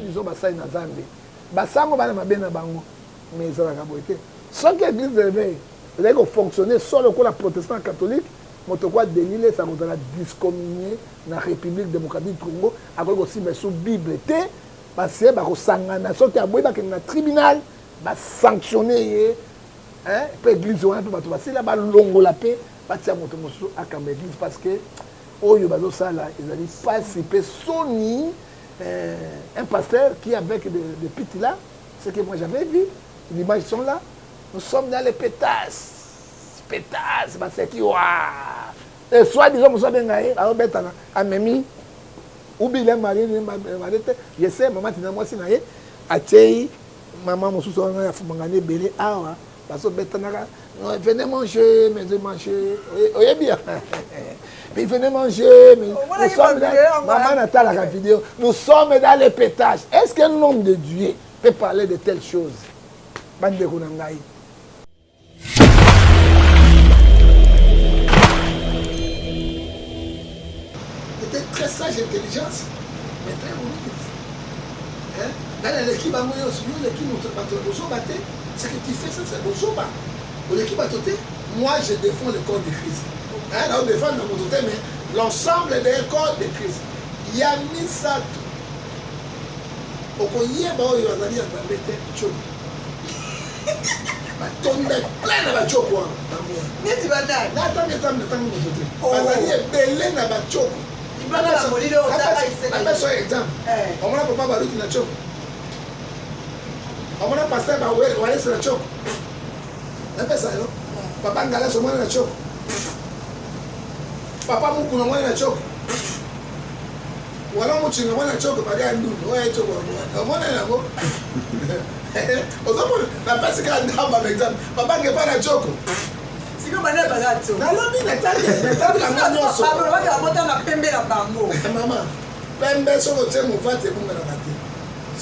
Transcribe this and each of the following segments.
disons basali na Zambie basango bana mabena bango mais ezalaka boye te soki église de réveil ezali kofonctionner solo kola protestant catholique moto kwa delile esa kozala discommunier na république démocratique du Congo akoki kosimba so bible te base bakosangana soki aboyi bakende na tribunal basanctionne ye mpe église wana mpe bato basila balongola mpe batia moto mosusu akamba église parce que oyo bazosala ezali pasi mpe soni un pasteur qui avec des pites là ce que moi j'avais vu l'image sont là nous sommes dans les pétasses c'est qui et soit disons nous sommes bengaye alors betana amemi ubi le mari marete je sais maman tina moi sinaye atei maman mosusu on a fumangane belé awa parce que betana venez manger mais manger oyez bien mais venez manger mais nous sommes dans maman Nathalie la vidéo nous sommes dans les pétages est-ce qu'un homme de Dieu peut parler de telles choses bande kunangai très sage intelligence mais très bonne dans l'équipe c'est que tu fais ça c'est bon l'équipe moi je défends le corps de Christ on défend mon côté mais l'ensemble des corps de Christ il y a mis ça au koyeba oyo azali atambete choko batonde plein na bachoko neti badai natangi motote bazali ebele na bachoko apeso exemple omona papa baluki na choko omona pasteur walesi na choko napesa yo papa ngalaso omona na choko papa mukuna omona na choko wala mochinga omona na choko baga ndundu oya choko omona yango ozomona napesi kaka ndamba exemple papa ngepa na choko nalobi natangilango nyonso mama pembe soki otie movate ebunganaka te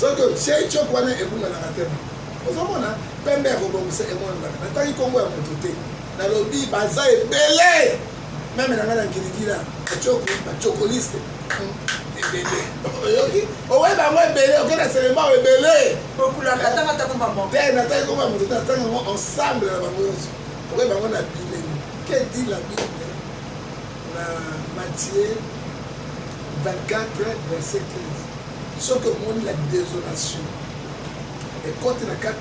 soki otie choko wana ebunganaka te ozomona pembe ya kobongisa emonanaka natangi kongo ya moto te nalobi baza ebele meme na ngai na nkilikila bachokoliste ebele oyoki owe bango ebele okenda selema ebele te natangi kongo ya moto te natangi yango ensemble na bango nyonso owe bango na Bible que dit la Bible dans Matthieu 24 verset 15 ce que montre la désolation et quand il a 4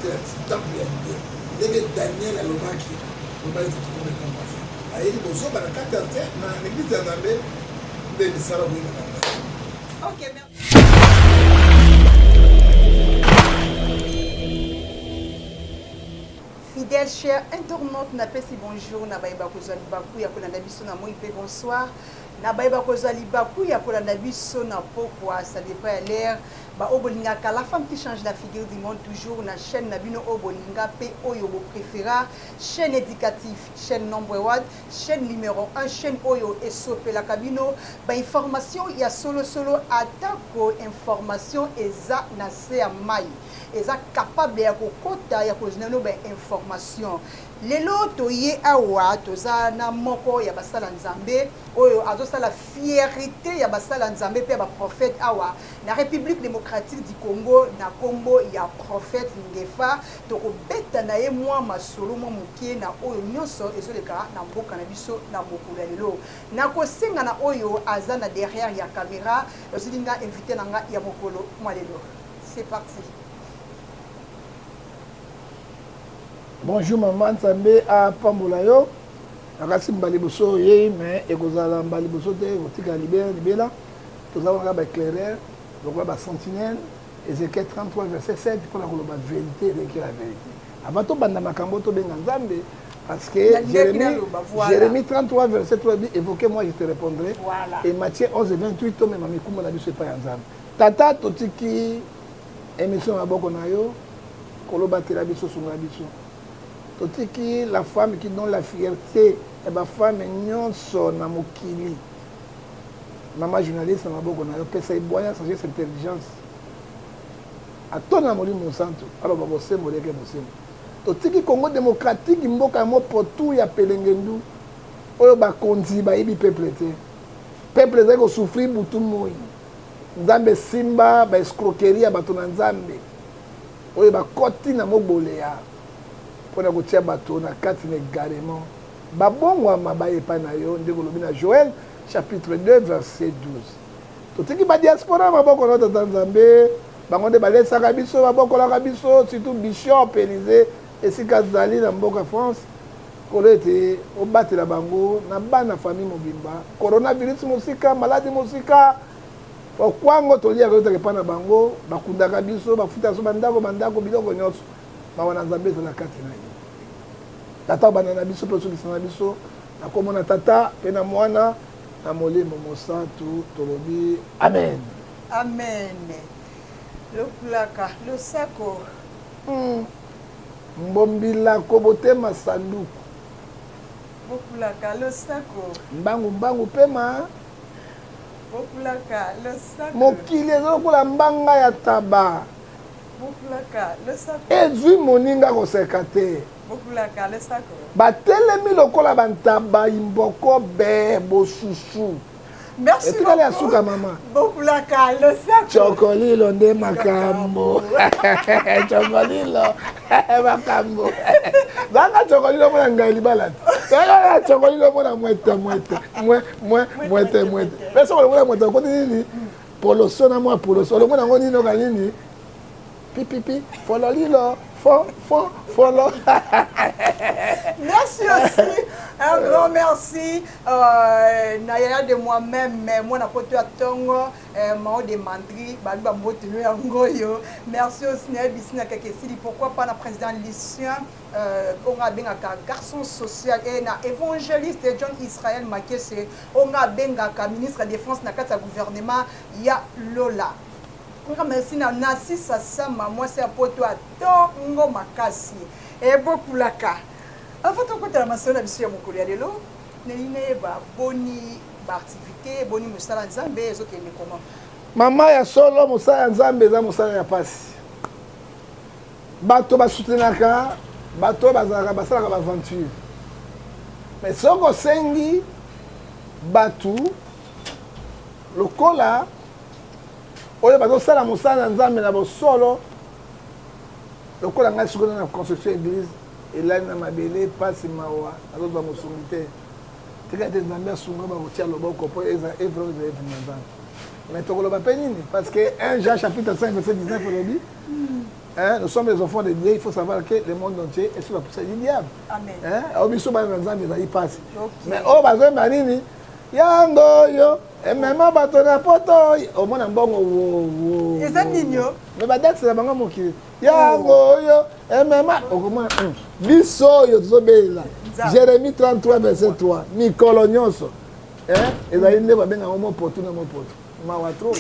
temple ya Dieu dès que Daniel a lobaki lobaki tout le monde va faire ayi bozo ba 4 na l'église ya Nzambe de bisara boyina. OK, merci. Fidèles chers internautes, na pesi bonjour na baïba kozali baku ya kolanda biso na moi pe bonsoir na baïba kozali baku ya kolanda biso na pokwa ça dépend à l'air ba obolinga ka la femme qui change la figure du monde toujours na chaîne na bino obolinga pe oyo bo préféra chaîne éducative chaîne number 1 chaîne numéro 1 chaîne oyo esope la kabino ba information ya solo atako information eza na se mai eza capable ya kokota ya kozinano ba information lelo toye awa toza na moko ya basala nzambe oyo azosala fierté ya basala nzambe pe ba prophète awa na République démocratique du Congo na kombo ya prophète Ngefa tokobeta na ye mwa masolo mwa mukie na oyo nyonso ezoleka na mboka na biso na mokolo lelo na kosenga na oyo aza na derrière ya caméra ozilinga invité nanga ya mokolo mwa lelo c'est parti. Bonjour maman Nzambe a pambola yo akasi mbaliboso ye mais ekozala mbaliboso te kotika libela tozala ba éclaireur donc ba sentinelle Ézéchiel 33 verset 7 pour la vérité et la vérité avant to banda makambo to benga Nzambe parce que Jérémie 33 verset 3 dit évoquez moi je te répondrai voilà. Et Matthieu 11 28 to même mikumba na biso pa ya Nzambe tata totiki émission ya boko na yo koloba tela biso sunga biso totiki la femme qui donne la fierté et ma femme nyonso na mokili maman journaliste na maboko na yo pesa iboya sans cette intelligence atona molimo santo alors babose moleke bosemo totiki Congo démocratique mboka mo potu ya pelengendu oyo bakonzi bayibi peuple te peuple zako souffrir butu moi nzambe simba ba escroquerie ya bato na nzambe oyo bakoti na moboleya mpona kotia bato na kati na égarement babongwama bayepa na yo nde kolobi na Joël chapitre 2 verset 12 totiki badiaspora maboko na tata nzambe bango nde balesaka biso babokolaka biso surtout bishop Élysée esika zali na mboka France kolo ete obatela bango na bana famille mobimba coronavirus mosika maladi mosika okwango toliaka yotaka epa na bango bakundaka biso bafuta so bandako biloko nyonso mawa na nzambe ezala kati na ye tata bana na biso mpe osukisa na biso nakomona tata mpe na mwana na molimo mosantu tolobi amen amen lokulaka losako mbombilako botema sanduku bokulaka losako mbangu pema bokulaka losako mokili eza lokola mbanga ya taba bokulaka losako ezwi moninga koseka te bokulaka losako batelemi lokola bantaba imboko be bosusu merci etikali ya suka mama bokulaka losako chokolilo nde makambo chokolilo makambo zanga chokolilo mona ngai libala te zanga chokolilo mona mwete pesa olomona mwete okoti nini poloso na mwa poloso olomona ngo nini oka nini pipipi fololilo follow. Merci aussi, un grand merci. Naya de moi-même, moi, n'a à tongo, mao de mandri, baluba mbotenu ya ngoyo. Merci aussi, Naya Bissina Kakesili, pourquoi pas la président Lucien, on a bien un garçon social et na évangéliste John Israël Makese, on a bien un ministre de défense na kata gouvernement ya Lola. Merci na nasi sasama moi c'est poto atongo makasi et beaucoup laka avant to kota masona biso ya mokolo ya lelo neline ba boni ba activité boni musala nzambe ezokende comment mama ya solo musala nzambe za musala ya pasi bato basutenaka bato bazalaka basalaka baventure mais soko sengi batu lokola oyo bazosala mosala na nzambe na bosolo lokola ngai sikoyo na construction église elali na mabele pasi mawa azozwa mosungi te tika ete nzambe asunga bakotia loboko mpo evre ezayevre na nzambe mais tokoloba mpe nini parce que 1 Jean chapitre 5 verset 19 olobi nous sommes les enfants de Dieu, il faut savoir que le monde entier est sous la poussée du diable. Amen. Obiso bana nzambe ezali pasi mais oyo bazoyemba nini yango oyo emema bato na poto omona mbongo eza ninyo me badate na bango mokili yango oyo emema okomona biso oyo tozobelela Jérémie 33 verset 3 mikolo nyonso ezali nde babengango mopoto na mopoto mawa tro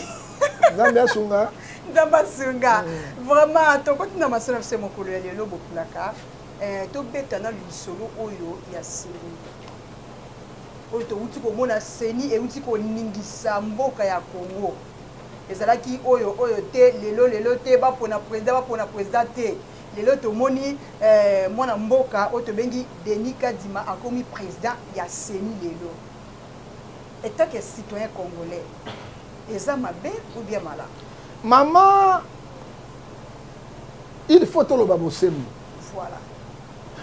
nzambe asunga Ndambasunga. Vraiment, tokoti na masona fse mokolo ya lelo bokulaka. Tobeta na lisolo oyo ya seni. Oyo touti komona seni e uti ko ningisa mboka ya Congo. Ezalaki oyo te lelo te bapona président te. Lelo tomoni mwana mboka oyo tobengi Denis Kadima akomi président ya seni lelo. Et tant que citoyen congolais, eza mabe ou bien malade? Maman, il faut tout le babosemu. Voilà.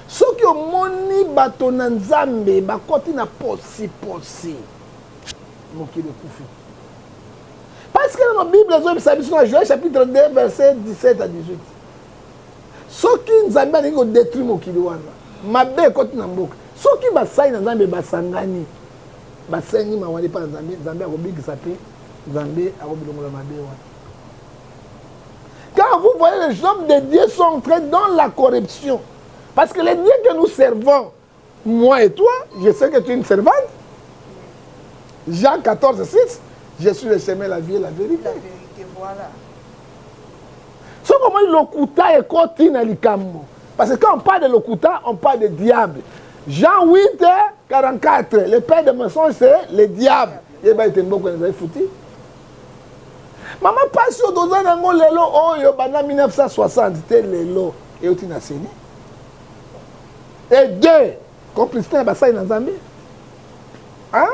Ce qui est moni bato na nzambe bakoti na posi. Moki de kufi. Parce que dans la Bible, dans Joël chapitre 2, verset 17 à 18. Ce qui nzambe a détruit mokili wana. Mabe koti na mboka. Ce qui basai na nzambe basangani. Basengi mawali pa nzambe, nzambe akobikisa pe, nzambe akobilongola mabe wana. Quand vous voyez les hommes de Dieu sont entrés dans la corruption. Parce que les dieux que nous servons, moi et toi, je sais que tu es une servante. Jean 14, 6, je suis le chemin, la vie et la vérité. La vérité, voilà. Ce comment l'okuta est continu à l'ikambo. Parce que quand on parle de l'okuta, on parle de diable. Jean 8, 44, le père de mensonge, c'est le diable. Il va être un bon qu'on les a foutus. Maman passe au dosa nango lelo oyo bana 1960 te lelo et oti na seni. Et deux complicité na basai na Nzambe. Hein?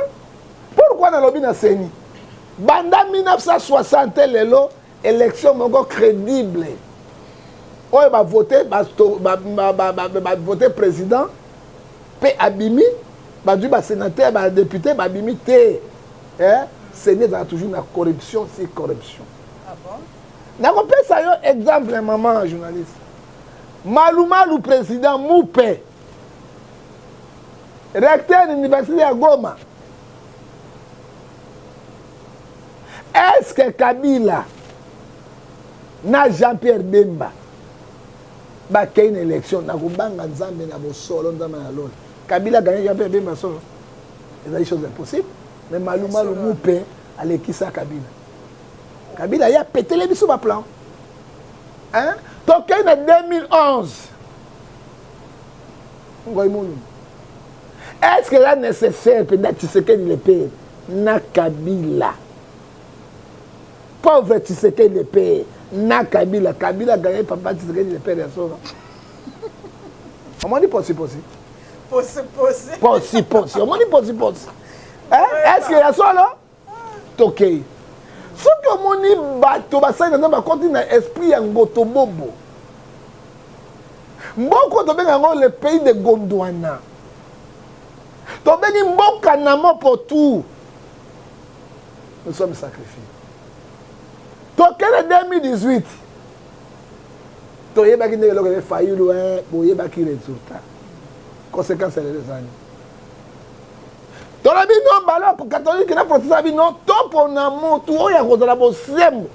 Pourquoi na lobi na seni? Banda 1960 lelo élection moko crédible. Oyo ba voter président pe abimi ba du ba sénateur ba député ba abimi te. Séné a toujours la corruption, c'est corruption. Ah bon? N'a pas ça yo exemple maman journaliste. Malumalu président Moupe. Recteur de l'université à Goma. Est-ce que Kabila na Jean-Pierre Bemba ba kay une élection na kubanga nzambe na bosolo nzambe na lolo. Kabila gagné Jean-Pierre Bemba solo. C'est des choses impossibles. Mais Malumalu Moupe aleki sa Kabila. Kabila y a pété les bisous ma plan. Hein? Donc en 2011. Est-ce que c'est nécessaire peut-être Tshisekedi le père na Kabila? Pauvre Tshisekedi le père na Kabila. Kabila gagné papa Tshisekedi le père ya solo. On dit possible. Possible. On dit possible. Est-ce que ya solo? Tokei. Ce que mon bateau bassin dans ma continent esprit en gotobobo. Mboko to benga le pays de Gondwana. To bengi mboka namo pour tout. Nous sommes sacrifiés. To kene 2018. To yeba ki ndenge lokele failli loin, bo yeba ki résultat. Conséquence les années. Dans la vie non balo pour catholique na protestant bi non to pour na motu oya ko za bo semo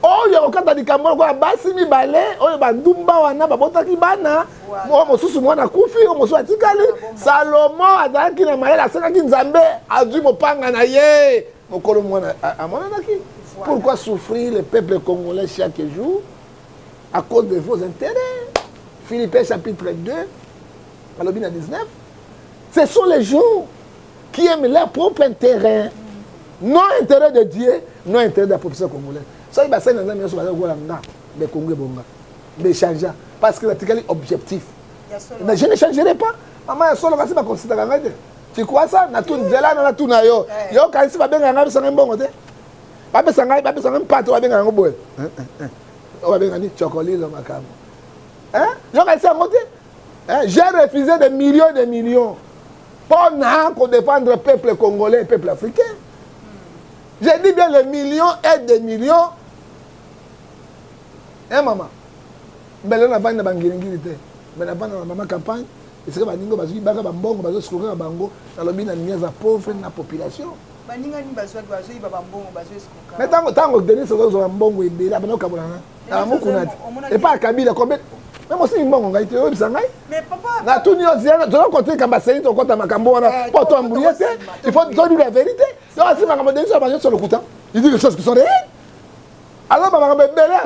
oya ko kata dikambolo ko basi mi balé oya ba ndumba wana ba botaki bana mo mosusu mwana kufi o mosusu atikali Salomo azaki na malela asakaki nzambe azui mopanga na ye mokolo mwana amona naki pourquoi souffrir le peuple congolais chaque jour à cause de vos intérêts. Philippiens chapitre 2 alobina 19. Ce sont les gens qui aiment leur propre intérêt. Non intérêt de Dieu, non intérêt de la population congolaise. Ça, il va se faire des amis de Congo Bonga, de changer. Parce que c'est objectif. Mais je ne changerai pas. Maman, je suis là, considérer. Tu crois ça? Na tout nzela na tout na yo. Yo quand si va bien nganga bisa ngembongo te. Ba bisa mpato ba benga ngoboye. O ba benga ni chocolat lo makamo. Yo quand si ngote. J'ai refusé des millions et des millions. Pour défendre le peuple congolais et le peuple africain. J'ai dit bien les millions et des millions. Hein, maman? Mais là, on a vendu dans la campagne. Et c'est que les gens qui ont bango, ils ont bango, dans le bien de pauvre la population. Mais tant que Denis ont bango, ils ont et pas à Kabila, combien? Mais moi aussi, je mais papa, tout le monde doit compter quand il faut dire la vérité. Sur le couteau. Il dit des choses qui sont réelles. Alors,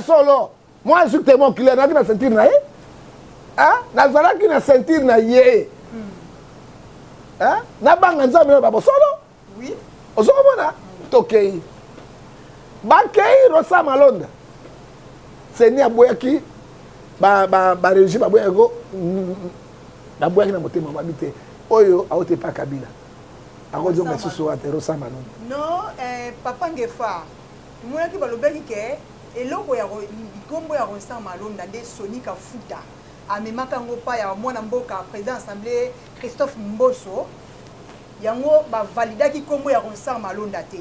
solo. Moi, je suis témoin qu'il a dans sentir na hein? Nazara qui na sentir na ye. Hein? Na banga nzambe ba solo. Oui. Ozomona. Tokei. Bakei Rosa Malonda. Seni aboyaki ba régime aboyako na boyaki na motema mabite. Oyo aote pa Kabila. Akozo mesusu ate Rosa Malonda. Non, papa ngefa. Mwana ki balobeli ke eloko ya likombo ya Rosa Malonda nde Soni Kafuta. Amemaka ngo pa ya mwana mboka président assemblée Christophe Mboso. Yango ba validaki kombo ya Rosa Malonda te.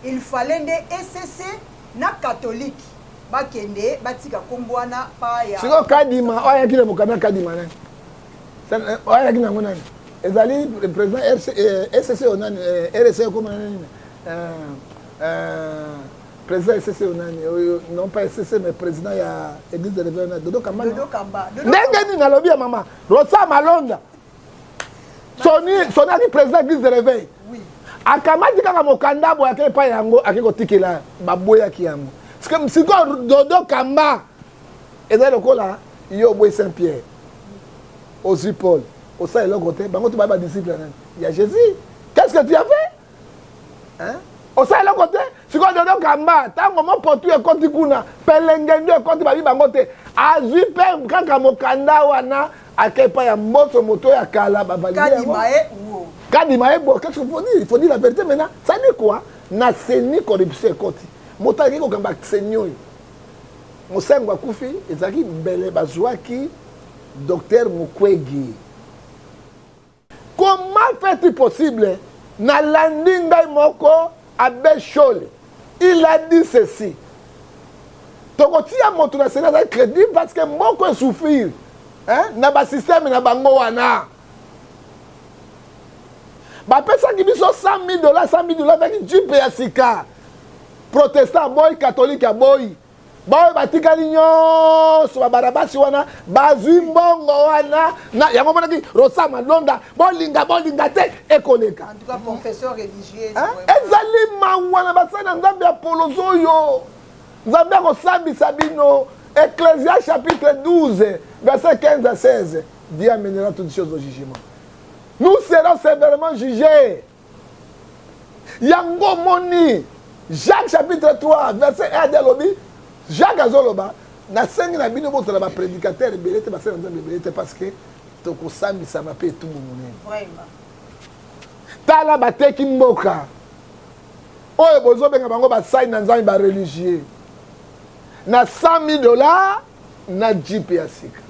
Il fallait nde SCC na catholique bakende batika kombo wana pa ya. Siko Kadima oya kile mukana Kadima nani. Oya kina ngona nani. Ezali le président SCC onani RC comme nani. Président SCC onani non pas SCC mais président ya église de réveil Dodo Kamba. Dodo Kamba. Ndenge ni nalobi ya mama Rosa Malonda. Soni aki président église de réveil. Oui. Akamati kaka mokanda bo yake pa yango akiko tikela baboya ki yango. Parce que siko Dodo Kamba ezali lokola yo boy Saint-Pierre. Aussi Paul. Au sein de l'autre côté, bango tu vas pas disciple. Il y a Jésus. Qu'est-ce que tu as fait? Hein? Au sein de l'autre côté, si on donne Kamba, tant que mon potu est contre Kuna, pelengendo est contre Babi Bangote, azupe kaka mokanda wana akepa ya moto moto ya kala ba valider. Kadimae ou Quand il m'a dit, qu'est-ce qu'il faut dire? Il faut dire la vérité maintenant. Ça dit quoi? Na seni corruption koti. Motaki ko kamba senyo. Mosengo akufi, ezaki mbele bazwaki docteur Mukwege. Comment fait-il possible? Na landinga moko abe Chole. Il a dit ceci. Tokotia moto na sénat crédit parce que moko est souffrir. Hein? Na ba système na bango wana. Ba pesa ki biso $100,000 avec Jeep ya sika. Protestant boy, catholique ya boy. Boy batikali nyonso babarabasi wana bazwi mbongo wana na yango mona ki Rosa Malonda bolinga te ekoleka. En tout cas confession religieuse. Ezali mawana basana nzambe ya polozo yo. Nzambe akosambisa bino. Ecclésiaste chapitre 12 verset 15 à 16. Dieu amènera toutes choses au jugement. Nous serons sévèrement jugés. Yango moni Jacques chapitre 3 verset 1 de l'obi. Jacques Azoloba, na sengi na bino boto na ba prédicateur belete ba sena nzambe belete parce que toko sambi ça m'a fait tout mon. Vraiment. Tala bateki mboka. Oyo bozo benga bango ba sai na nzambe ba religieux. Na $100,000 na Jeep ya sika.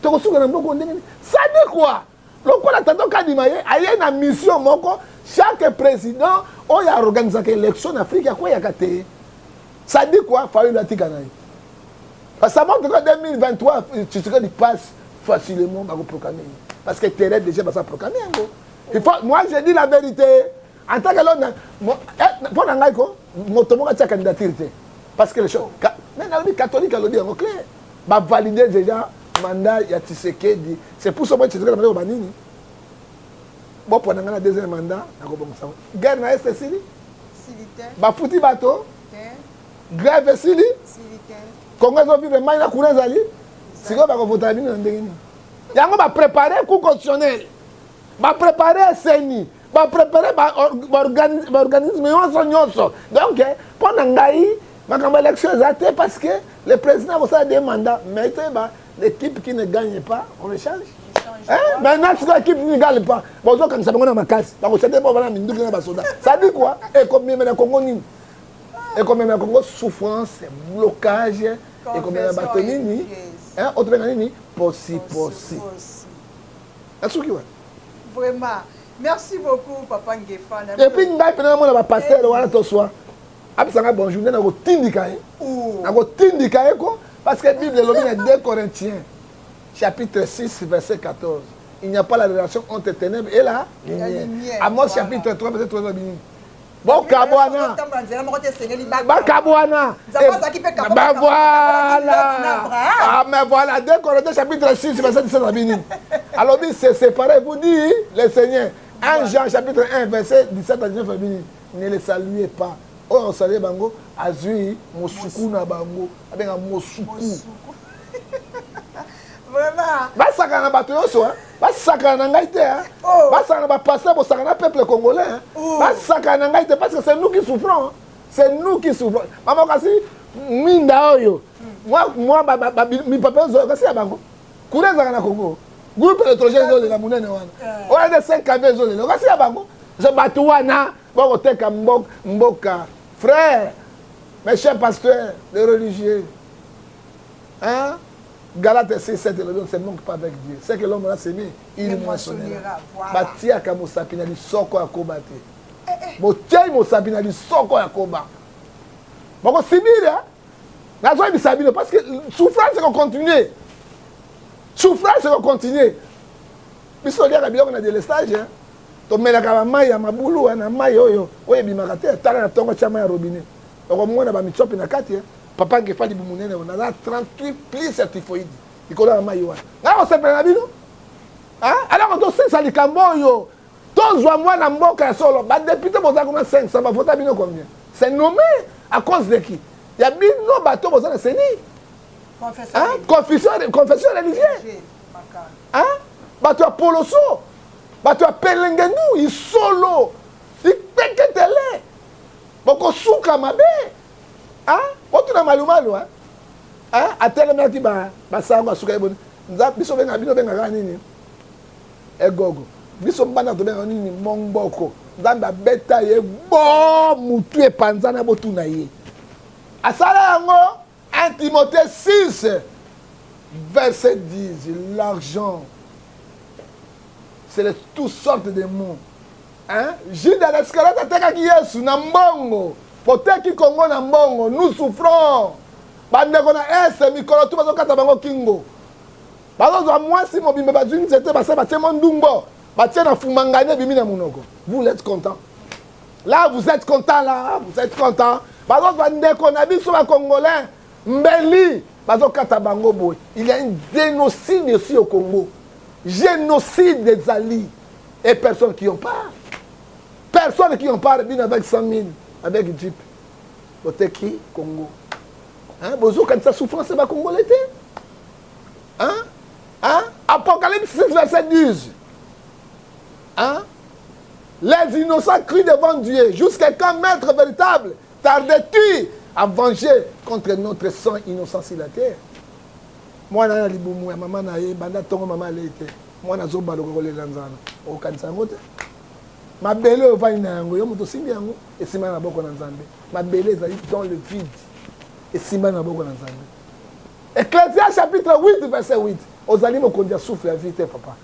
Toko suka na mboko ndenge. Ça dit quoi? Lokola tato kadimaye aye na mission moko chaque président oyo organise élection en Afrique ya quoi ya kate. Ça dit quoi? Fallu la tiganaï. Parce que ça montre que 2023, tu sais qu'il passe facilement à proclamer. Parce que Terre déjà va proclamer. Moi, je dis la vérité. En tant que l'homme, pour l'angaïko, mon tomo a sa candidature. Parce que les choses. Mais dans le catholique, elle dit en clair. Va valider déjà le mandat de Tshisekedi. C'est pour ça que Tshisekedi a demandé au Banini. Bon, pour le deuxième mandat, guerre na Est Sili. Va foutre bateau. Grève sili Congo zo vivre mai na courant zali siko ba ko voter bino ndenge yango ba préparer coup constitutionnel ba préparer seni ba préparer ba organisme nyonso donc pour ngai makambo élection ezate parce que le président va faire des mandats mais l'équipe qui ne gagne pas on le change. Maintenant si l'équipe ne gagne pas bozo quand ça bango na makasi ba ko cede ba bana minduki na ba soda ça dit quoi et comme même na Congo ni. Et comme il y a une souffrance, blocage, et comme il y a un bâtonini, autre chose, possi. Vraiment. Merci beaucoup, Papa Ngefana. Et puis, nous avons un pasteur, nous soir. Bonjour, nous avons tindikaye. Parce que la Bible est 2 Corinthiens, chapitre 6, verset 14. Il n'y a pas la relation entre ténèbres et la lumière. Amos chapitre 3, verset 3. Bon, Kabouana. Bakabouana. Bah voilà. Ah, mais voilà. 2 Corinthiens chapitre 6, verset 17. Alors, c'est séparé. Vous dites, le Seigneur. 1 Jean chapitre 1, verset 17 à 19. Ne les saluez pas. Oh, on salue Bango. Azui, Mosuku na Bango. Avec un Mosuku. Vraiment. Basaka na bato yoso hein. Basaka na ngai te hein. Basaka na ba pasteur bosaka na peuple congolais hein. Basaka na ngai te parce que c'est nous qui souffrons. C'est nous qui souffrons. Maman kasi minda oyo. Moi mi papa zo kasi abango. Kureza na Congo. Groupe électrogène zo la munene wana. O de 5 kv zo le. Kasi abango. Je bato wana boko teka mboka. Frère, mes chers pasteurs, les religieux. Hein? Galates 6, 7, ne se manque pas avec Dieu. C'est que l'homme a semé, il moissonnera. Batia kamo sapina di soko ya koba te. Botia mo sapina di soko ya koba. Boko sibira. Na zo bi sabino parce que souffrance va continuer. Souffrance va continuer. Biso dia ka biloko na délestage hein. To melaka ba mai ya mabulu na mai oyo. Oye bimaka te tala na tongo chama ya robinet. Oko mona ba mitsopi na kati hein. Papa Ngefali Bumunene, on a 38 plis certifoïdes. Il connaît un maillot. Là, on s'est pris la bino. Alors, on sait ça, les Camboyo. Tous les mois, dans le Mboka solo. Les députés, on a 5, ça va voter à bino combien? C'est nommé à cause de qui? Il y a bino bateau, on a séni. Confession religieuse. Bateau à Poloso. Bateau à Pelengenou. Il solo. Il pèque télé. Boko souka mabe. Otu na malumalu atelema ki ba sango asuka eboni biso benga bino benga nini egogo biso mbana tobenga nini mongboko nzambe abeta ye bo mutu epanza na botuna ye asala yango 1 Timothée 6 verset 10 l'argent c'est toutes sortes de mots hein Judas l'Iscariote atekaki Yesu na mbongo poteki Kongo na mbongo nous souffrons bandeko na este mikolo tu bazokata bango kingo bazozwa mwasi mobimbe bazwi nzete basa batie mondumbo batie na fumangane bimi na munoko vous êtes content là vous êtes content là vous êtes content bazozwa ndeko na biso ba congolais mbeli bazokata bango boy il y a un génocide ici au Congo génocide des alliés et personne qui en parle bien avec 100 000 avec Jeep poteki Congo hein bozo quand ça souffrance ba congolais hein hein Apocalypse 6 verset 10 hein les innocents crient devant Dieu jusqu'à quand maître véritable tardes-tu à venger contre notre sang innocent sur la terre moi na libumu ya mama na ye banda tongo mama lete moi na zoba lokoko le lanzana o kanisa ngote mabele ovani na yango yo moto simbi yango esima na boko na nzambe mabele ezali dans le vide esima na boko na nzambe Ecclésiaste chapitre 8 verset 8 ozali mokonzi ya souffle ya vie te papa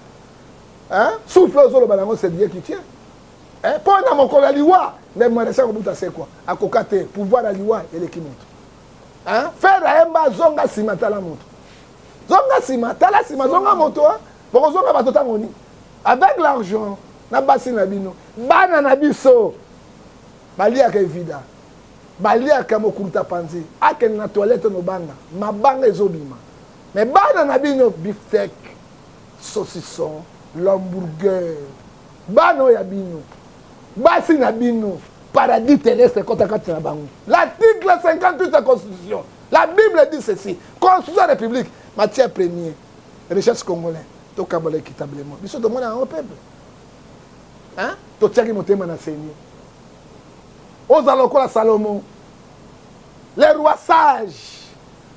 hein souffle ozoloba nango c'est Dieu qui tient hein pour na mokolo ya liwa nde mwaresha kobuta c'est quoi akoka te pouvoir ya liwa eleki moto hein faire ayemba zonga sima tala moto zonga sima tala sima zonga moto boko zonga bato tango ni avec l'argent na basi na bino bana na biso baliaka evida baliaka mokuluta panzi akende na toilette no banga mabanga ezobima mais bana na bino beefsteak saucisson l'hamburger bana ya bino basi na bino paradis terrestre kota kati na bango l'article 58 de la constitution la Bible dit ceci constitution de la République matière première recherche congolais tokabala équitablement biso tomona en peuple hein totiaki motema na seigneur ozala lokola Salomon les rois sages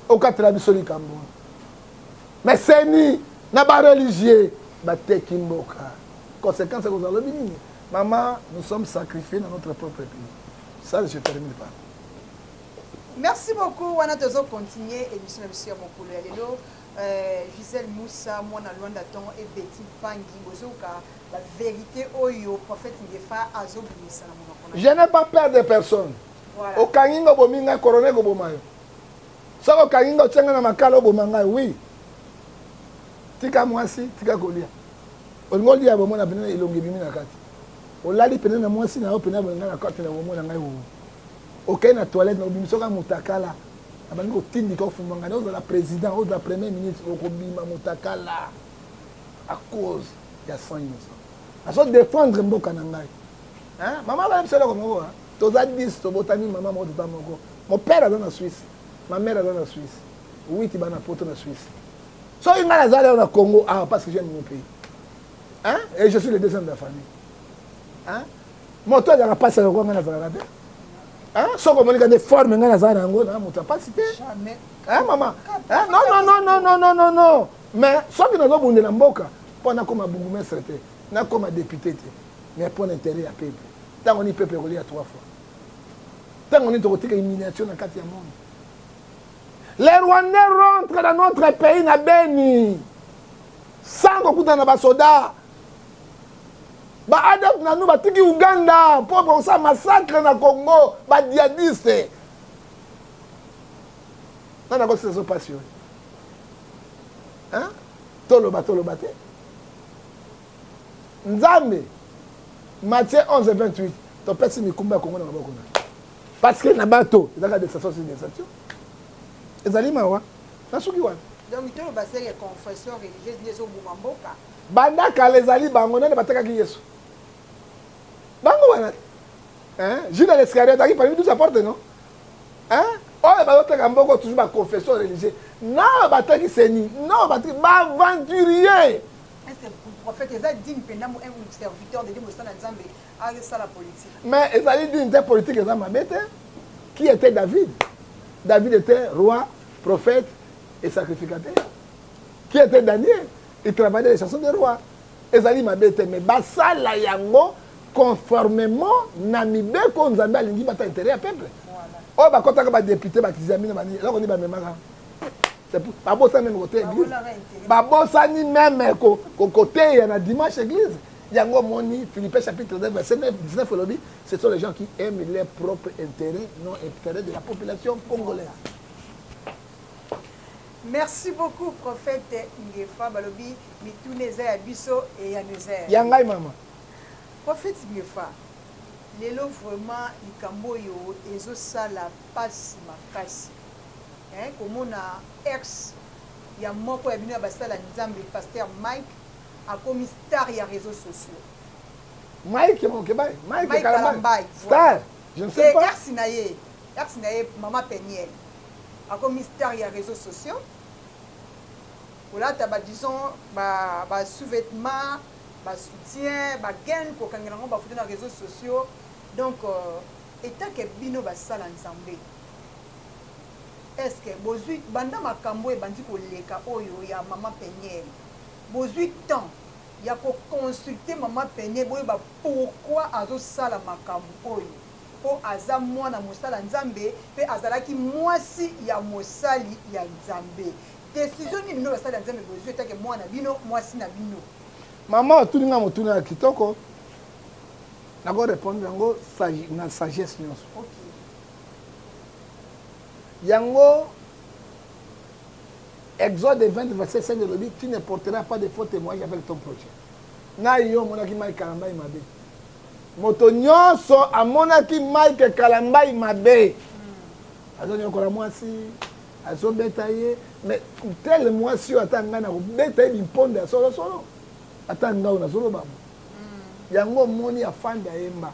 okatela biso likambo mais seni na ba religieux bateki mboka conséquence kozala binini maman nous sommes sacrifiés dans notre propre pays ça je termine pas merci beaucoup wana tozo continuer émission na biso ya mokolo ya lelo Gisèle Moussa mwana Luanda ton et Betty Pangi bozoka la vérité oyo prophète Ngefa azobimisa na monoko. Je n'ai pas peur de personne. Voilà. Au Kangingo bominga coroner go bomayo. Ça au Kangingo tsenga na makalo bomanga oui. Tika mwasi tika kolia. Olngoli ya bomona bina ilongi bimi na kati. Olali pene na mwasi na opena bonga na kati na bomona ngai wo. OK na toilette na bimisoka mutakala. Abandi ko tindi ko fumanga na la président ou la premier ministre ko bima mutakala à cause ya sang innocent. Aso défendre mboka na ngai. Hein? Maman va me faire comme moi. Toza 10 to botani maman mo tata moko. Mon père est dans la Suisse. Ma mère est dans la Suisse. Oui, tu vas na poto na Suisse. So il m'a nazalé au Congo parce que j'aime mon pays. Hein? Et je suis le deuxième de la famille. Hein? Mon toit dans la passe au Congo na zalade. Hein? So comme on a des formes na zalade ngo na muta pas cité. Jamais. Hein maman? Hein? Non. Mais soit que nous avons bonné la mboka, pour na comme bourgmestre té, na comme député té, mais pour l'intérêt à peuple. Tant on y peuple relié à 3 fois. Tant on est au une miniature dans 4e monde. Les Rwandais rentrent dans notre pays na Beni. Sans beaucoup de soldats. Ba adopte na nous ba tiki Uganda pour ça massacre na Congo, ba djihadiste. Non na ko se passe. Hein? Toloba te. Nzambe Matthieu 11 et 28. To pesi mikumba Congo na maboko na. Parce que na bato, ezaka des sensations des sensations. Ezali mawa. Na suki wana. Donc to ba c'est confession religieuse nezo bumamboka. Banda kalezali bango na bataka ki Yesu. Bango wana. Hein? Judas l'Iscariote qui parmi tous apporte non? Hein? Oh ba bataka mboko toujours ba confession religieuse. Non bataki seni. Non bataki ba aventurier. Est-ce que le prophète Eza dit pendant un serviteur de Dieu Moussa Nzambe a ça la politique. Mais Ezali dit une politique Eza mabete. Qui était David? David était roi, prophète et sacrificateur. Qui était Daniel? Il travaillait les chansons des rois. ezali mabe te mais basala yango conformément na mibeko nzambe alingi bata intérêt ya peuple oyo bakotaka badepute bakizami na bani eloko nini bamemaka babosani même côté église babosani même côté ya na dimanche église yango moni Philippiens chapitre 9 verset 19 elobi ce sont les gens qui aiment leur propre intérêt non intérêt de la population congolaise. Merci beaucoup prophète Ngefa balobi mituneza ya biso et ya nezer yangai mama prophète Ngefa lelo vraiment likambo yo ezosala pasi makasi komona ex ya moko ya bino ya basala nzambe pasteur Mike akomi star ya réseaux sociaux. Mike Kalambai star je ne sais pas ex na ye Maman Peniel akomi star ya réseaux sociaux. Olata disons sous-vêtements soutien gain pour quand on va foutre dans les réseaux sociaux donc étant que bino basala nzambe est-ce que bozui banda makambo e bandi ko leka oyo ya Maman Peniel bozui temps ya ko consulter Maman Peniel boye ba pourquoi azo sala makambo oyo po aza mwana mosala nzambe pe azalaki mwasi ya mosali ya nzambe décision ni bino basala nzambe bozui étant que mwana bino mwasi na bino maman otuninga motuna ya kitoko nako répondre yango na sagesse nyonso okay. Yango Exode 20 verset 5 de l'Obit, tu ne porteras pas de faux témoignages avec ton prochain. Na yo monaki Mike Kalambai mabe. Moto nyonso amonaki Mike Kalambai mabe. Azo nyokola mwasi, azo beta ye, mais tel mwasi yo atanga na beta ye bimponde ya solo solo. Atanga una solo babo. Yango moni afanda yemba.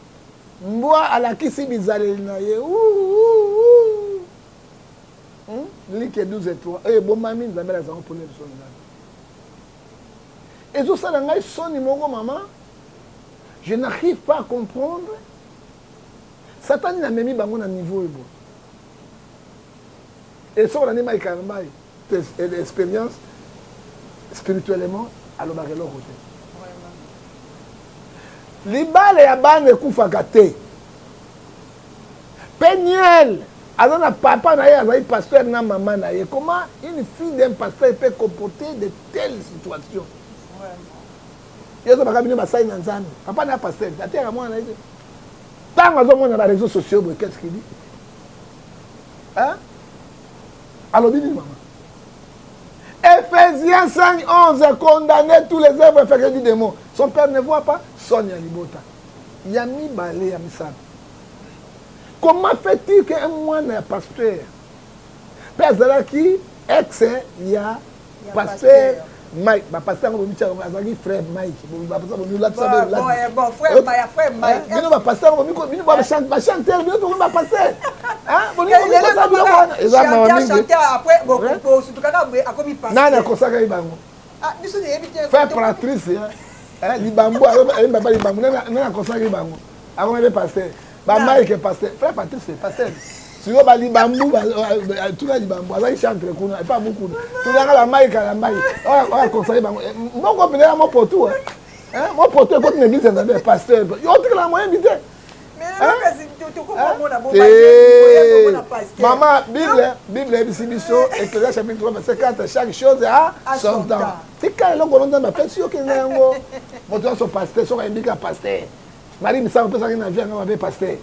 Mbwa alakisi bizaleli na ye. Lique 12 et 3. Eh, bon, mamie, nous avons raison pour les sons. Et tout ça, dans son numéro, maman, je n'arrive pas à comprendre. Satan n'a même mis bango à niveau. Et ça, on a mis Mike Kalambai, l'expérience spirituellement, à l'obagelo côté. Libale ya bande kufakate. Peniel. Alors, papa n'a pas pasteur na maman na ye. Comment une fille d'un pasteur peut comporter de telles situations? Il y a des gens qui ont papa n'a pas pasteur. Tant que on a les réseaux sociaux, qu'est-ce qu'il dit? Hein? Alors, dis maman. Ephésiens 5:11 condamner tous les œuvres effectuées du démon. Son père ne voit pas. Sonia Libota. Yami Balé Yamisan. Comment fait-il qu'un moine est pasteur? Père Zalaki, ex, il y a pasteur Mike. Pasteur Azaki, frère Mike. Bon, frère Mike. Il y a pasteur, il y a chanteur, il y a pasteur. Frère Patrice, Libambo, pasteur. Mike est pasteur. Frère Patrice est pasteur. Si vous avez Libambo, tout le Libambo, il chante le coup, pas beaucoup. Tout le monde a Mike à la Mike. On va conseiller. Mon compagnon, mon poteau. Mon poteau, quand une église est pasteur, il y a autre moyen invité. Maman, Bible, Ecclésiaste, Ecclésiaste chapitre 3, verset 4, chaque chose a son temps. C'est quand l'on a ma personne qui est là, mon son pasteur, son indique à pasteur. Marie, ça, on peut s'arrêter dans la vie, on va pasteur.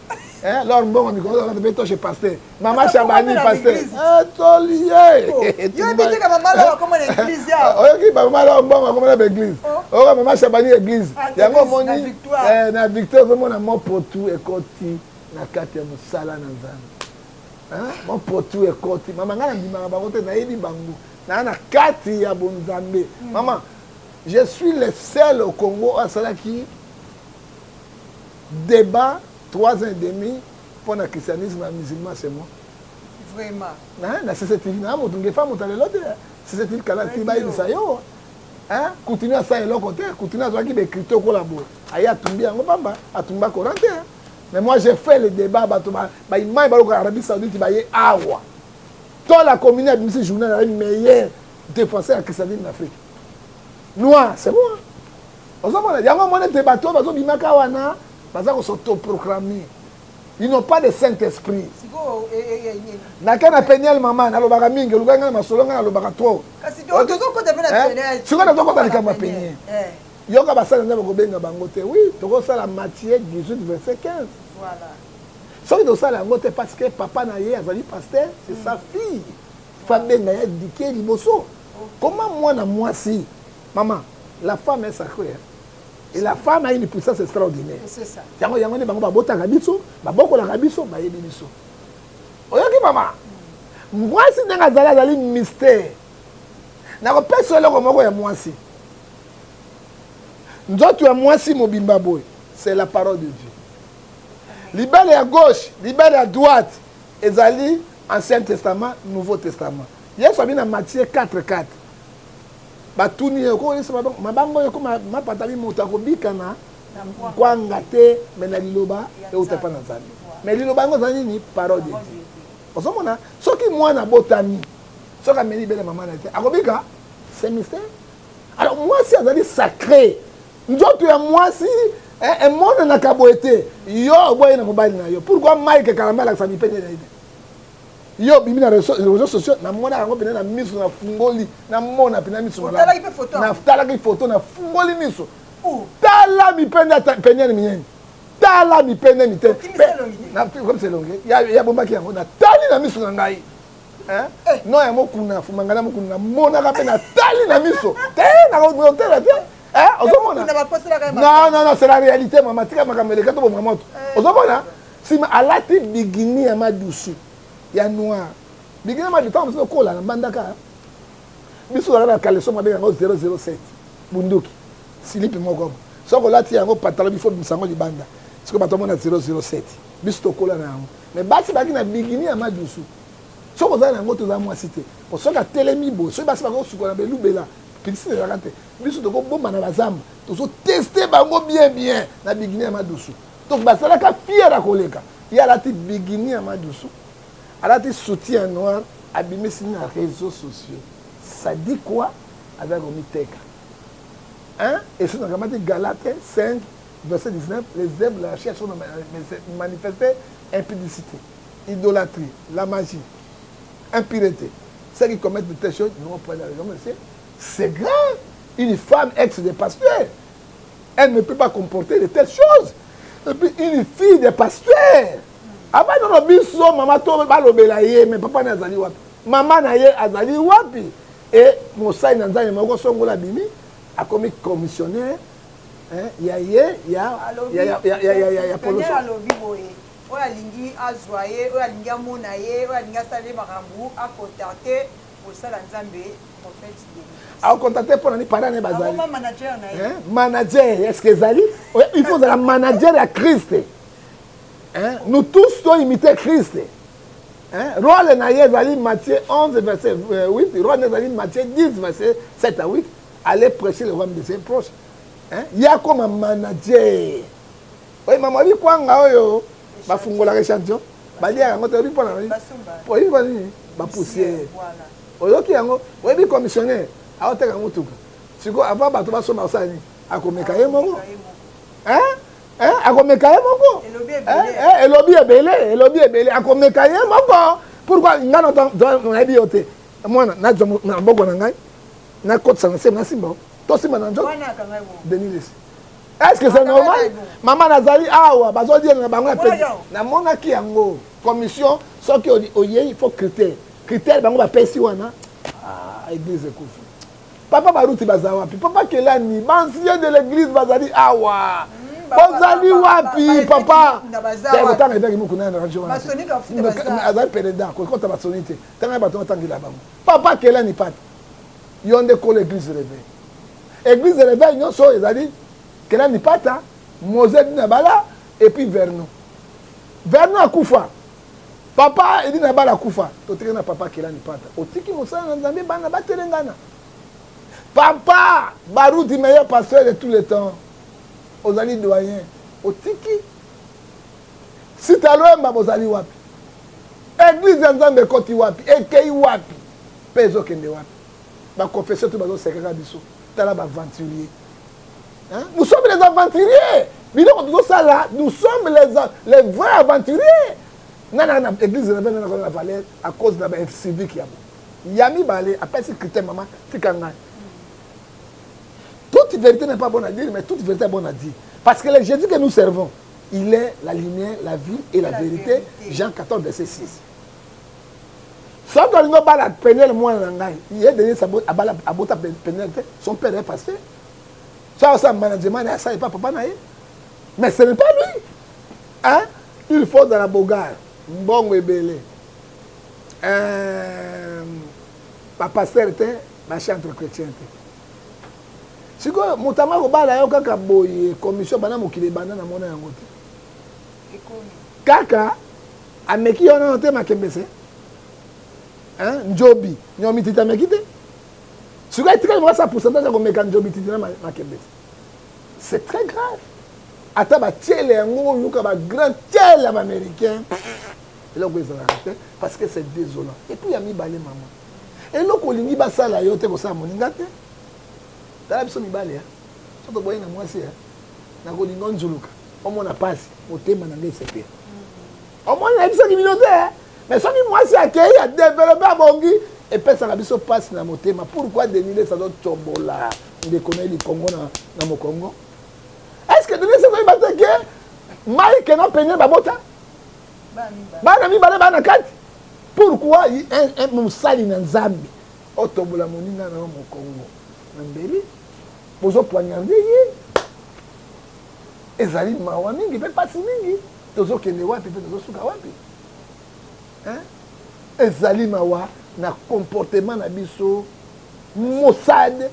Lors bon, on va toucher pasteur. Maman Chabani, pasteur. Ah, lié. Tu as dit que maman là, comment l'église ok, maman là, bon, comment l'église. Oh, maman Chabani, église. Il y a mon na victoire, vraiment, na mon potou et koti, na kati musala na nzambe. Mon potou et koti. Maman, ngana ndimanga bakote na yedi bangu. Na kati ya bonzambe. Maman, je suis le seul au Congo à cela qui débat 3 ans et demi pour le christianisme et le musulman, c'est moi. Vraiment. C'est cette île. C'est cette île qui a yo. Continuez à ça et l'autre côté. Continuez à ça qui est écrit au collabo. Aya tumbi en bamba, a tumba corante. Mais moi j'ai fait le débat batuma. Ba imay ba ko Arabie Saoudite ba ye awa. Toute la communauté de ce journal est le meilleur défenseur du christianisme en Afrique. Noir, c'est moi. ozomona yango mona te bato bazobimaka wana baza kosotoproclamer. Ils n'ont pas de Saint-Esprit. Naka na peniel maman nalobaka mingi lukanga masolonga nalobaka trop. Kasi to ko devena peniel. Siko na toko talika ma peniel. Yoka basala nzambe ko benga bango te. Oui, toko sala Matthieu 18 verset 15. Voilà. Soki to sala yango te parce que papa na ye azali pasteur, c'est sa fille. Fa benga ya dike liboso. Comment moi na moi si maman, la femme est sacrée. Et la femme a une puissance extraordinaire. C'est ça. Yango yango ne bango babota kabiso, baboko la kabiso, ba yebi biso. Oyoki mama. Moi si ndanga zali mystère. Na ko pesa loko moko ya mwasi. Nzoto ya mwasi mobimba boy, c'est la parole de Dieu. Libéré à gauche, libéré à droite, ezali Ancien Testament, Nouveau Testament. Yesu abina Matthieu 4:4. Batuni ko yesu mabango ko mapatami moto akobika na kwanga te mena liloba e utepa na nzambe. Mais liloba ngo zani ni parole de Dieu. Osomona soki mwana botami soka meni bele mama na te akobika c'est mystère. Alors moi si azali sacré nzoto ya moi si un monde na kaboete yo boye na mobile na yo pourquoi Mike Kalambala sa mipende na ide yo bimi na réseaux sociaux na mona yango pena na miso na fungoli na mona pena miso na tala ki photo na fungoli miso tala mipende penya ni minyeni tala mipende mite na comme c'est longue ya bomba ki yango na tali na miso na ngai hein no ya mokuna fumangana mokuna mona ka pena tali na miso te na ko tela te non, non, non, c'est la réalité, maman. Tu as vraiment. Si ma alati bigini à ma douce, il y a noir. Bigini à ma douce, on se colle à la bandaka. Bisou à la caleçon, ma belle 007. Bunduki. Silip et Mogom. Sauf que là, tu as un pantalon, il faut me savoir du banda. C'est comme à 007. Bisou colle à la mais basi bagini à bigini à ma douce. Sauf que là, on a un autre à moi cité. Pour ceux qui ont télémibo, ceux qui ont su qu'on a beloubela. Petit de raconter. Biso to ko bomba na bazamba. To so tester bango bien bien na bigini ya madusu. Donc basala ka fier à koleka. Ya la ti bigini ya madusu. Ala ti soutien noir abimé sur les réseaux sociaux. Ça dit quoi avec Omiteka? Hein? Et sur la Galates 5 verset 19, les œuvres de la chair sont manifestées impudicité, idolâtrie, la magie, impureté. Ceux qui commettent de telles choses n'ont pas la raison, monsieur. C'est grave. Une femme ex de pasteur, elle ne peut pas comporter de telles choses. Et puis une fille de pasteur. Avant de biso, maman to balobela ye, mais papa na azali wapi. Maman na ye azali wapi. Et Moussa Nanzani moko songola bimi a commis commissionnaire. Hein, ya pollution. Oya lingi azwaye, oya lingi amonaye, oya lingi asale makambu a contacter Moussa Nanzambe prophète. A contacter pour les parents et bazali. Manager, est-ce que Zali? Il faut la manager à Christ. Hein? Nous tous doit imiter Christ. Hein? Roi Naye Zali Matthieu 11 verset 8, Roi Zali Matthieu 10 verset 7 à 8, allez prêcher le royaume de ses proches. Hein? Il y a comme un manager. Oui, maman dit quoi ngaoyo? Ba fungola échantillon. Ba dia ngoto ri pona ni. Po yi ba ni ba poussière. Voilà. Oyoki yango, oui bi commissionnaire. Aoteka mutuka. Siko avant bato ba soma osani akomeka ye moko. Hein? Akomeka ye moko. Elobi ebele akomeka ye moko. Pourquoi ngana on a dit ote. Moi na jomo na bogo na ngai. Na kotsa na sema simba. To simba na njo. Denilis. Est-ce que c'est normal? Maman Nazali awa bazo dire na bango pe. Na mona ki yango commission soki oye il faut critère. Critère bango ba pesi wana. Ah église kufu. Papa Baruti Bazawapi, papa Kelani, l'ancien de l'église Bazali Awa. Bazali Wapi, papa. C'est le temps que vous avez radio. Azali Pereda, quand tu as sonité, tu as battu autant qu'il a bas. Papa Kelani Pat. Ils ont décollé l'église réveil. Église réveil, ils ont so, ils ont dit Kelani Pata, Moselle Nabala et puis Vernon. Vernon a Koufa. Papa, il dit Nabala Koufa. Tu as papa Kelani Pata. Otiki Moussa Nzambi Bana Batelengana. Papa, Baruti, meilleur pasteur de tous les temps. Aux alliés doyens. Au Tiki. Si tu as l'homme, aux alliés wapi. Église Nzambe Koti wapi. Ekei wapi. Peso kende wapi. Ma confession, tout le monde, c'est que tu as l'aventurier. Hein? Nous sommes les aventuriers. Nous sommes les vrais aventuriers. L'église de la Valère à cause de la civique. Yami Balé, après ce critère, maman, tu cannes. Toute vérité n'est pas bonne à dire, mais toute vérité est bonne à dire. Parce que le Jésus que nous servons, il est la lumière, la vie et la vérité. Jean 14, verset 6. Sauf que nous avons peine le moins il est donné son père est passé. Ça, management, ça n'est pas papa. Mais ce n'est pas lui. Hein? Il faut dans la bogarde. Bon et belé. Papa pasteur était marché entre chrétiens. Si vous avez une commission, vous avez une commission. Kaka, ameki on a ma kembese. Hein, Njobi, nyomi tita mekite. Si vous avez très ça pourcentage de meka Njobi tita ma kembese. C'est très grave. Ata ba tiele ngo yuka ba grand tiele américain. Et là vous avez parce que c'est désolant. Et puis il y a mis balé maman. Et là ko lingi ba sala yo te ko sa moninga te. Dala biso mi balé. Soto boye na mwasi ya. Na ko lingo nzuluka. Omo na passe, motema na ngai sepé. Omo na biso ki minote. Mais soki mwasi akei a développer bongi et pesa na biso passe na motema. Pourquoi déniler ça doit tombola? De connaître le Congo na mo Congo. Est-ce que donner ce que batake mai que na peine babota? Bana mi bana bana kati. Pourquoi un musali na Nzambi otombola moninga na mo Congo? Mbeli bozo poignarder ye. Ezali mawa mingi pe pasi mingi tozo kende wapi pe tozo suka wapi. Hein? Ezali mawa na comportement na biso Mossad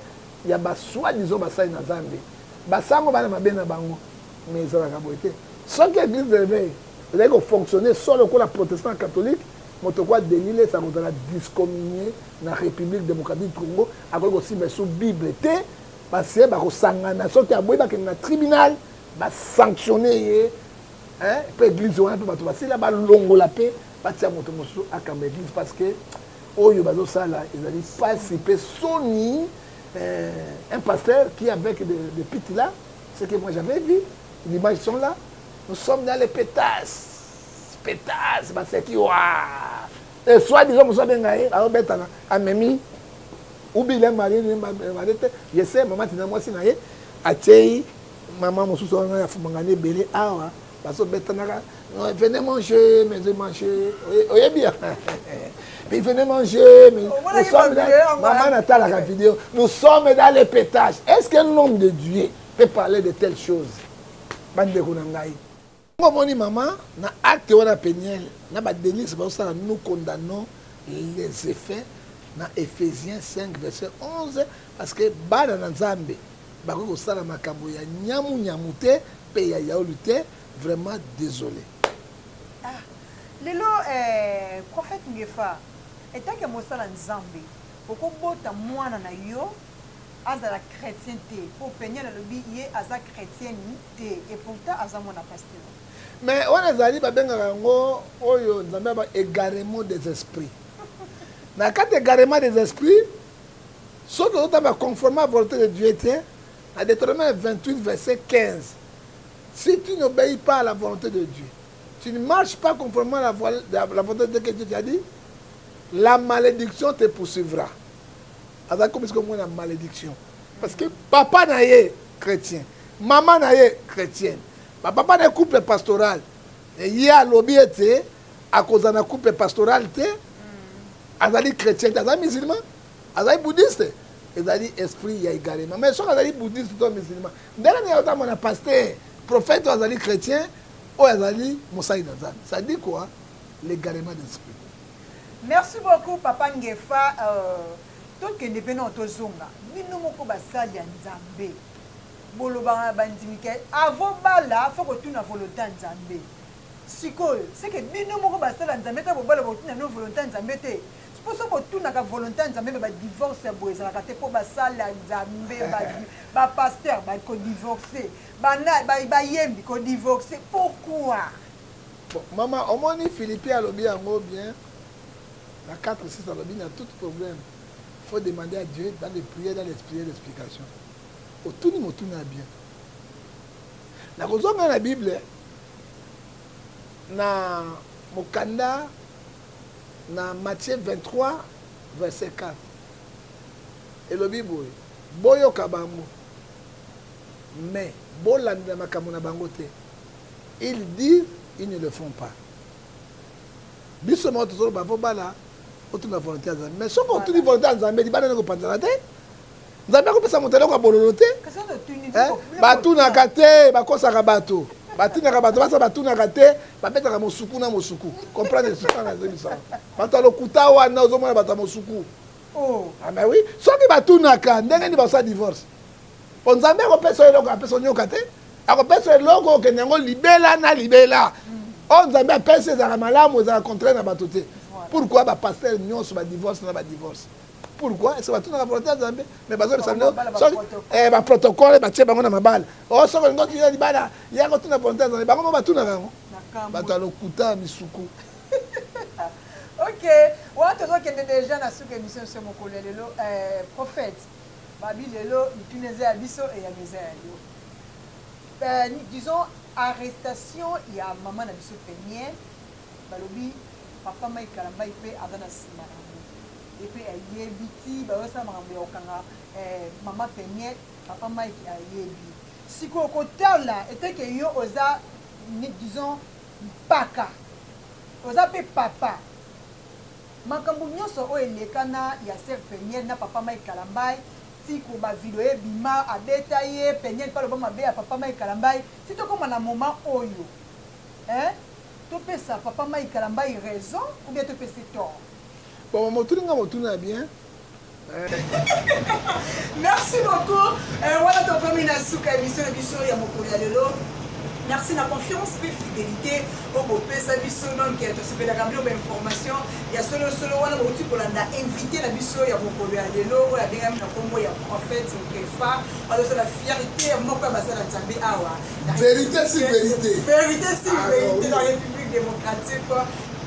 ya ba soi-disant basali na Nzambi. Basango bana mabena bango mais ezalaka boite. Sans que l'église de l'éveil elle fonctionner solo ko la protestant catholique motokwa délilé ça contre la discommunier na République démocratique du Congo avec aussi mais sous Bible té parce que ba ko sangana so ki aboyi ba ke na tribunal ba sanctionner hein pe église wana pe bato basila ba longola pe batia moto mosu akamba église parce que oyo bazo sala ezali pasi pe soni un pasteur qui avec des pites là ce que moi j'avais vu l'image sont là nous sommes dans les pétasses bah c'est qui wa et soit disons nous sommes ngaé alors betana amemi ubi le mari ni marete je sais maman tina moi sinaye atei maman mosusu on a fumangane belé awa parce que betana venez manger mais manger oyez bien mais venez manger mais nous sommes dans maman Nathalie la vidéo nous sommes dans les pétages est-ce qu'un homme de Dieu peut parler de telles choses bande kunangai ngomoni maman na acte wana peniel na ba délice ba ça nous condamnons les effets na Ephésiens 5 verset 11 parce que bana na Nzambe ba ko sala makambo ya nyamu nyamute pe ya yaulute vraiment désolé. Ah lelo prophète Ngefa etant que mosala Nzambe poko bota mwana na yo azala chrétien te pour peigner le lobby yé aza chrétien te et pourtant aza mona pasteur. Mais on ezali ba benga ngo oyo Nzambe ba égarement des esprits. Na quand égarement des esprits sauf que tu conformer à la volonté de Dieu était à Deutéronome 28 verset 15. Si tu n'obéis pas à la volonté de Dieu, tu ne marches pas conformément à la volonté de Dieu que Dieu t'a dit, la malédiction te poursuivra. C'est comme la malédiction. Parce que papa n'est chrétien, maman n'est chrétienne. Papa n'est couple pastoral. Et il y a lobby à cause d'un couple pastoral, azali chrétien, azali musulman, azali bouddhiste, azali esprit il y a également. Mais si azali bouddhiste ou musulman, dès que nous avons un pasteur, prophète azali chrétien, ou azali Moussa Inazan. Ça dit quoi? L'égarement d'esprit. Merci beaucoup Papa Ngefa. Donc indépendant tozonga. Bino moko basali ya Nzambe. Boloba bandimike avant bala faut que tu na volonté Nzambe. Sikoyo, c'est que bino moko basala Nzambe ta bobala botina no volonté Nzambe te. C'est pour ça que tu na ka volonté Nzambe ba divorce ya boeza ka te po basala Nzambe ba pasteur ba ko divorcer. Ba yembi ko divorcer. Pourquoi? Bon, maman, au moins Philippe a lobby en bien. La 4 6 dans lobby, il y a tout problème. Il faut demander à Dieu dans les prières, dans les prières d'explication. Au tout le monde bien. nakozonga na Bible na mokanda na Matthieu 23 verset 4 elobi boye boyoka bango mais bolandela makambo na bango te ils disent ils ne le font pas biso moko tozoloba fo bala otuna volonté ya Nzambe mais soki otuni volonté ya Nzambe libana na kopanzana te Nzambe akopesa moto eloko ya bololo te batunaka te bakosaka bato batunaka bato basa batunaka te babetaka mosuku na mosuku comprendre soki nazebisa bato alokuta wana ozomona bato ya mosuku mais oui soki batunaka ndenge nini basala divorce po Nzambe akopesa eloko apesa onyoka te akopesa eloko okende yango libela na libela oyo Nzambe apesa ezalaka malamu ezalaka contraire na bato te pourquoi bapaster nyonso badivorce na badivorce pourquoi est-ce que batunaka volonté ya Nzambe mais baprotocole batie bango na mabala o soki olingi otina libala yaka otuna volonté ya Nzambe bango mo batunaka yango bato alokuta misuku. Ok, wana tozokende déjà na suka émission so mokolo ya lelo prophète babi lelo mituna eza ya biso eyanga eza ya yo disons arrestation ya mama na biso Peniel balobi papa Mike Kalambai mpe aza na nsima yango epe ayebi ti bayosala makambo ya kokanga mama Peniel papa Mike ayebi sikoyo kotala eteke yo oza disons mpaka oza mpe papa makambo nyonso oyo elekana ya ser Peniel na papa Mike Kalambai tiko bavideo ebima abeta ye Peniel mpe aloba mabe ya papa Mike Kalambai si tokóma na moment oyo topesa papa Mike Kalambai raison ou bien topesa tort bon motuninga motuna bien merci beaucoup wana tokomi na suka émission na biso ya mokolo ya lelo. Merci la confiance et fidélité au beau pesa biso donc qui a tout fait la gamble d'information il y a solo wana bauti pour la inviter la biso ya mokolo ya lelo ya benga na kombo ya prophète Kefa alors c'est la fierté moko basala Nzambe awa vérité si vérité dans la République démocratique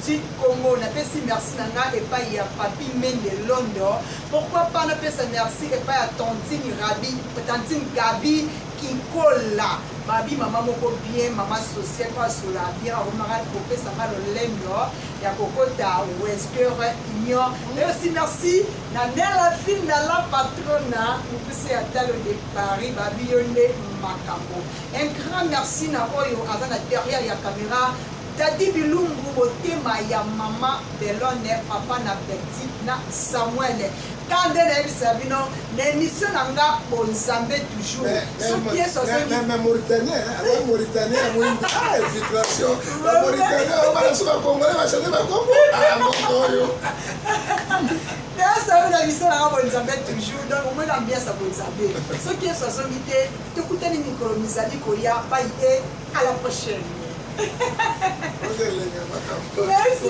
du Congo. On appelle si merci nanga et pas y a Papi Mende Londres. Pourquoi pas on appelle ça merci et pas à Tantine Rabi, Tantine Gabi qui colle là. Babi maman moko bien, maman sociale quoi sur la bien, on m'a coupé ça mal au lendo. Il y a beaucoup de Wesker Union. Et aussi merci la fille de la patrona, nous pouvons attendre de Paris, Babi Yonde Makambo. Un grand merci na oyo azana derrière la caméra. Tadi bilungu botema ya mama Belone papa na Betty na Samuel quand elle est sabino l'émission nanga Nzambe toujours ce qui est même Mauritanien infiltration la Mauritanie on va sur le Congolais va changer ba Congo ça veut dire ça nanga Nzambe toujours donc au moins l'ambiance à Nzambe ce qui est 70 te coûter ni micro misali koya bye et à la prochaine. Merci.